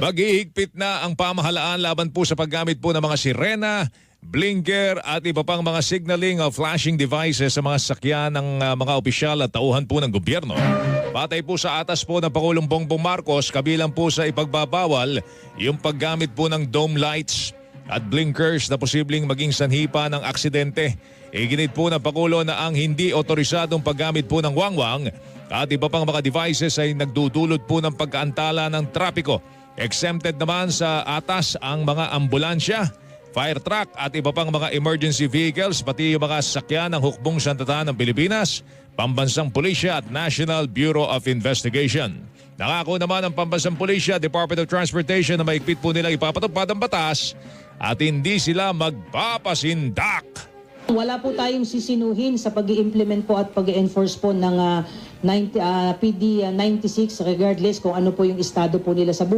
Maghihigpit na ang pamahalaan laban po sa paggamit po ng mga sirena, blinker at iba pang mga signaling o flashing devices sa mga sakyan ng mga opisyal at tauhan po ng gobyerno. Batay po sa atas po ng Pangulong Bongbong Marcos, kabilang po sa ipagbabawal yung paggamit po ng dome lights at blinkers na posibleng maging sanhi pa ng aksidente. Iginit po ng Pangulo na ang hindi otorisadong paggamit po ng wangwang at iba pang mga devices ay nagdudulot po ng pagkaantala ng trapiko. Exempted naman sa atas ang mga ambulansya, fire truck at iba pang mga emergency vehicles, pati yung mga sasakyan ng Hukbong Sanlibutan ng Pilipinas, Pambansang Pulisya at National Bureau of Investigation. Nangako naman ang Pambansang Pulisya, Department of Transportation na mahigpit po nilang ipapatupad ang batas at hindi sila magpapasindak. Wala po tayong sisinuhin sa pag-i-implement po at pag-i-enforce po ng PD 96 regardless kung ano po yung estado po nila sa buhay.